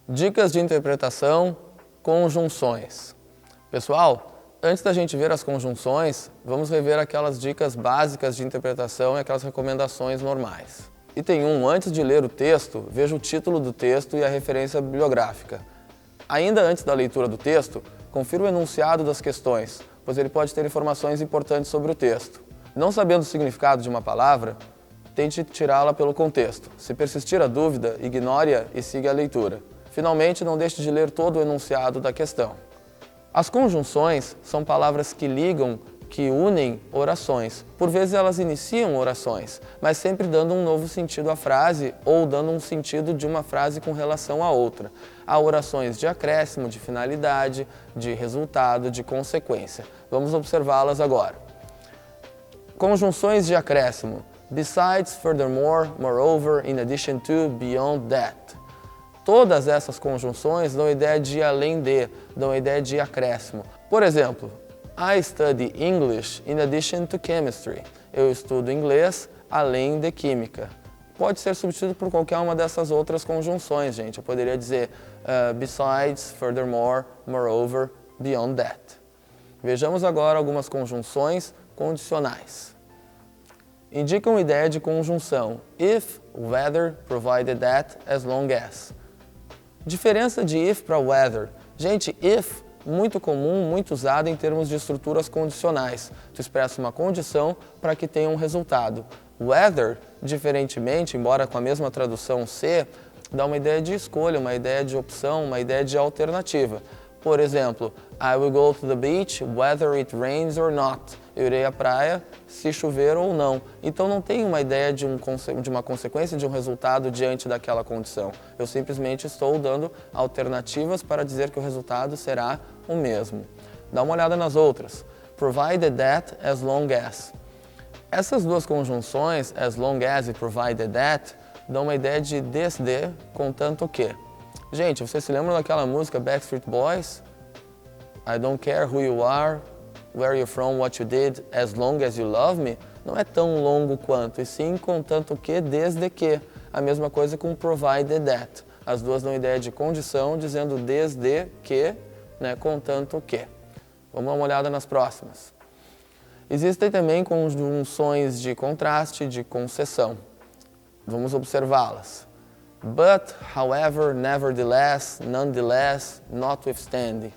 Dicas de interpretação, conjunções. Pessoal, antes da gente ver as conjunções, vamos rever aquelas dicas básicas de interpretação e aquelas recomendações normais. Item 1. Antes de ler o texto, veja o título do texto e a referência bibliográfica. Ainda antes da leitura do texto, confira o enunciado das questões, pois ele pode ter informações importantes sobre o texto. Não sabendo o significado de uma palavra, tente tirá-la pelo contexto. Se persistir a dúvida, ignore-a e siga a leitura. Finalmente, não deixe de ler todo o enunciado da questão. As conjunções são palavras que ligam, que unem orações. Por vezes elas iniciam orações, mas sempre dando um novo sentido à frase ou dando um sentido de uma frase com relação à outra. Há orações de acréscimo, de finalidade, de resultado, de consequência. Vamos observá-las agora. Conjunções de acréscimo. Besides, furthermore, moreover, in addition to, beyond that. Todas essas conjunções dão a ideia de além de, dão a ideia de acréscimo. Por exemplo, I study English in addition to chemistry. Eu estudo inglês além de química. Pode ser substituído por qualquer uma dessas outras conjunções, gente. Eu poderia dizer besides, furthermore, moreover, beyond that. Vejamos agora algumas conjunções condicionais. Indicam ideia de conjunção. If, whether, provided that, as long as. Diferença de if para whether. Gente, if, muito comum, muito usado em termos de estruturas condicionais. Tu expressa uma condição para que tenha um resultado. Whether, diferentemente, embora com a mesma tradução C, dá uma ideia de escolha, uma ideia de opção, uma ideia de alternativa. Por exemplo, I will go to the beach whether it rains or not. Eu irei à praia se chover ou não. Então não tem uma ideia de uma consequência, de um resultado diante daquela condição. Eu simplesmente estou dando alternativas para dizer que o resultado será o mesmo. Dá uma olhada nas outras. Provided that, as long as. Essas duas conjunções, as long as e provided that, dão uma ideia de desde, contanto que. Gente, vocês se lembram daquela música Backstreet Boys? I don't care who you are, where you're from, what you did, as long as you love me. Não é tão longo quanto, e sim contanto que, desde que. A mesma coisa com provided that. As duas dão ideia de condição, dizendo desde que, né, contanto que. Vamos dar uma olhada nas próximas. Existem também conjunções de contraste, de concessão. Vamos observá-las. But, however, nevertheless, nonetheless, notwithstanding.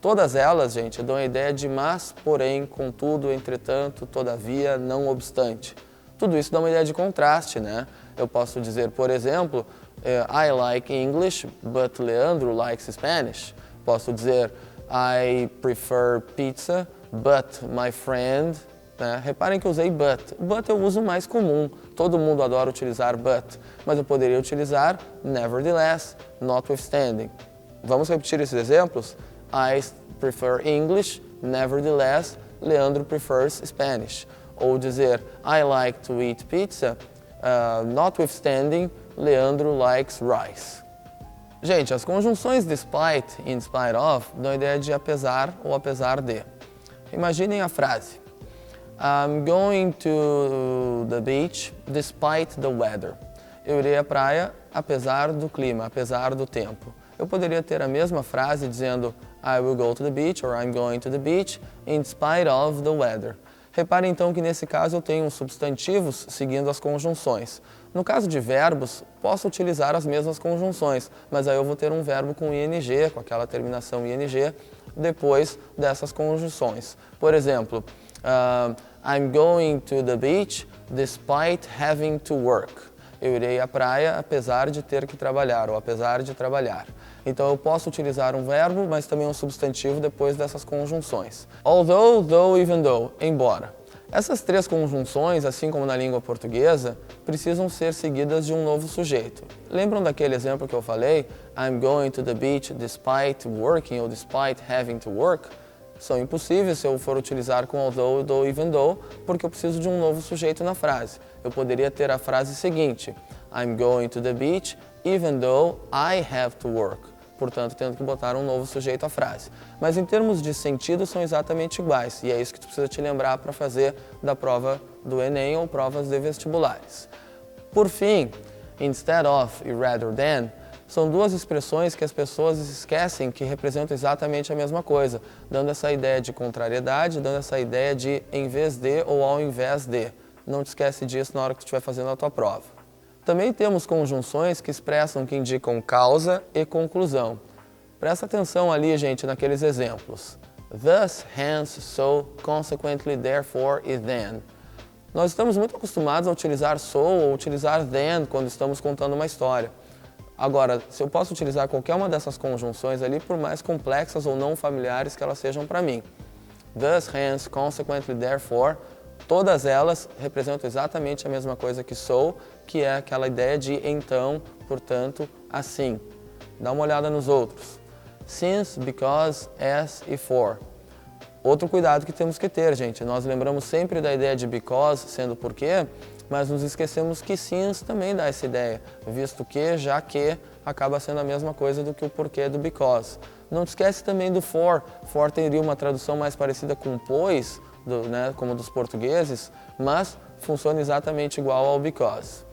Todas elas, gente, dão a ideia de mas, porém, contudo, entretanto, todavia, não obstante. Tudo isso dá uma ideia de contraste, né? Eu posso dizer, por exemplo, I like English, but Leandro likes Spanish. Posso dizer, I prefer pizza, but my friend... Né? Reparem que eu usei but. But eu uso mais comum. Todo mundo adora utilizar but. Mas eu poderia utilizar nevertheless, notwithstanding. Vamos repetir esses exemplos? I prefer English, nevertheless, Leandro prefers Spanish. Ou dizer, I like to eat pizza, notwithstanding, Leandro likes rice. Gente, as conjunções despite e in spite of dão a ideia de apesar ou apesar de. Imaginem a frase. I'm going to the beach despite the weather. Eu irei à praia apesar do clima, apesar do tempo. Eu poderia ter a mesma frase dizendo I will go to the beach or I'm going to the beach in spite of the weather. Repare então que nesse caso eu tenho os substantivos seguindo as conjunções. No caso de verbos, posso utilizar as mesmas conjunções, mas aí eu vou ter um verbo com ing, com aquela terminação ing, depois dessas conjunções. Por exemplo, I'm going to the beach despite having to work. Eu irei à praia apesar de ter que trabalhar, ou apesar de trabalhar. Então eu posso utilizar um verbo, mas também um substantivo depois dessas conjunções. Although, though, even though, embora. Essas três conjunções, assim como na língua portuguesa, precisam ser seguidas de um novo sujeito. Lembram daquele exemplo que eu falei? I'm going to the beach despite working ou despite having to work? São impossíveis se eu for utilizar com although, though, even though, porque eu preciso de um novo sujeito na frase. Eu poderia ter a frase seguinte, I'm going to the beach even though I have to work. Portanto, tendo que botar um novo sujeito à frase. Mas em termos de sentido, são exatamente iguais. E é isso que tu precisa te lembrar para fazer da prova do Enem ou provas de vestibulares. Por fim, instead of e rather than São duas expressões que as pessoas esquecem que representam exatamente a mesma coisa, dando essa ideia de contrariedade, dando essa ideia de em vez de ou ao invés de. Não te esquece disso na hora que tu estiver fazendo a tua prova. Também temos conjunções que expressam, que indicam causa e conclusão. Presta atenção ali, gente, naqueles exemplos. Thus, hence, so, consequently, therefore e then. Nós estamos muito acostumados a utilizar so ou utilizar then quando estamos contando uma história. Agora, se eu posso utilizar qualquer uma dessas conjunções ali, por mais complexas ou não familiares que elas sejam para mim. Thus, hence, consequently, therefore, todas elas representam exatamente a mesma coisa que so, que é aquela ideia de então, portanto, assim. Dá uma olhada nos outros. Since, because, as e for. Outro cuidado que temos que ter, gente, nós lembramos sempre da ideia de because, sendo porquê, mas nos esquecemos que since também dá essa ideia, visto que, já que, acaba sendo a mesma coisa do que o porquê do because. Não te esquece também do for. For teria uma tradução mais parecida com pois, como dos portugueses, mas funciona exatamente igual ao because.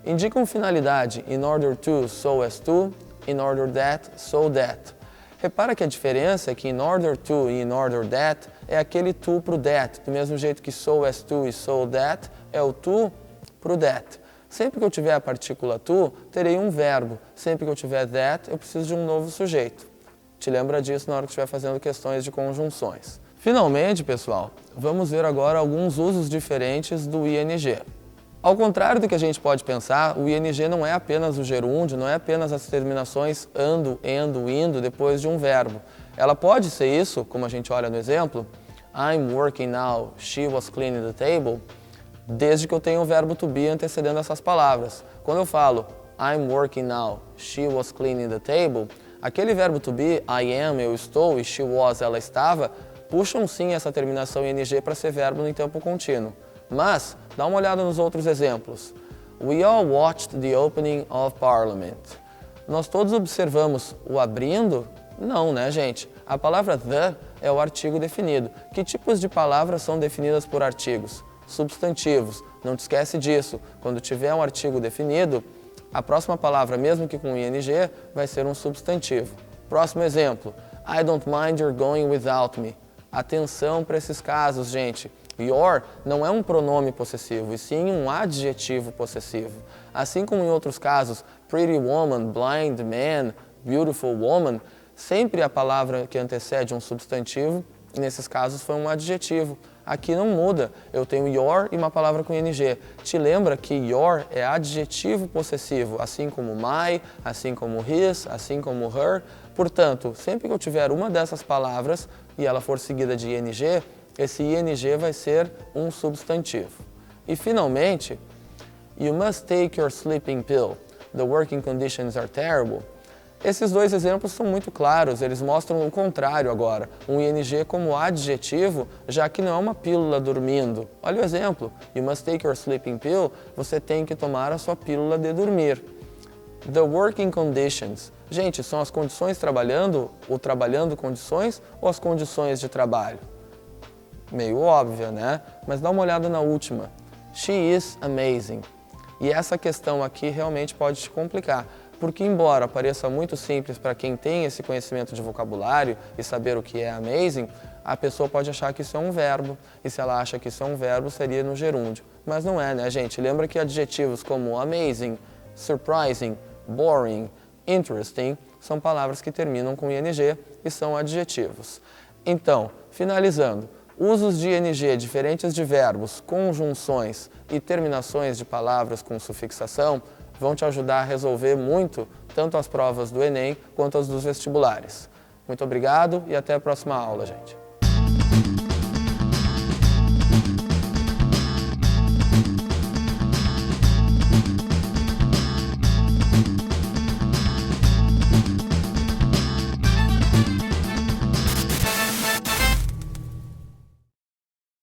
Indicam finalidade in order to, so as to, in order that, so that. Repara que a diferença é que in order to e in order that é aquele to pro that, do mesmo jeito que so as to e so that é o to pro that. Sempre que eu tiver a partícula to, terei um verbo. Sempre que eu tiver that, eu preciso de um novo sujeito. Te lembra disso na hora que estiver fazendo questões de conjunções. Finalmente, pessoal, vamos ver agora alguns usos diferentes do ing. Ao contrário do que a gente pode pensar, o ing não é apenas o gerúndio, não é apenas as terminações ando, endo, indo depois de um verbo. Ela pode ser isso, como a gente olha no exemplo, I'm working now, she was cleaning the table, desde que eu tenha o verbo to be antecedendo essas palavras. Quando eu falo I'm working now, she was cleaning the table, aquele verbo to be, I am, eu estou, e she was, ela estava, puxam sim essa terminação ing para ser verbo no tempo contínuo. Mas, dá uma olhada nos outros exemplos. We all watched the opening of Parliament. Nós todos observamos o abrindo? Não, né, gente? A palavra the é o artigo definido. Que tipos de palavras são definidas por artigos? Substantivos. Não te esquece disso. Quando tiver um artigo definido, a próxima palavra, mesmo que com ing, vai ser um substantivo. Próximo exemplo. I don't mind your going without me. Atenção para esses casos, gente. Your não é um pronome possessivo, e sim um adjetivo possessivo. Assim como em outros casos, pretty woman, blind man, beautiful woman, sempre a palavra que antecede um substantivo, e nesses casos foi um adjetivo. Aqui não muda, eu tenho your e uma palavra com ing. Te lembra que your é adjetivo possessivo, assim como my, assim como his, assim como her. Portanto, sempre que eu tiver uma dessas palavras e ela for seguida de ing, esse ing vai ser um substantivo. E finalmente, you must take your sleeping pill. The working conditions are terrible. Esses dois exemplos são muito claros, eles mostram o contrário agora. Um ing como adjetivo, já que não é uma pílula dormindo. Olha o exemplo. You must take your sleeping pill. Você tem que tomar a sua pílula de dormir. The working conditions. Gente, são as condições trabalhando, o trabalhando condições ou as condições de trabalho? Meio óbvia, né? Mas dá uma olhada na última. She is amazing. E essa questão aqui realmente pode te complicar, porque embora pareça muito simples para quem tem esse conhecimento de vocabulário e saber o que é amazing, a pessoa pode achar que isso é um verbo, e se ela acha que isso é um verbo, seria no gerúndio. Mas não é, né, gente? Lembra que adjetivos como amazing, surprising, boring, interesting são palavras que terminam com ing e são adjetivos. Então, finalizando, usos de ing diferentes de verbos, conjunções e terminações de palavras com sufixação vão te ajudar a resolver muito tanto as provas do Enem quanto as dos vestibulares. Muito obrigado e até a próxima aula, gente.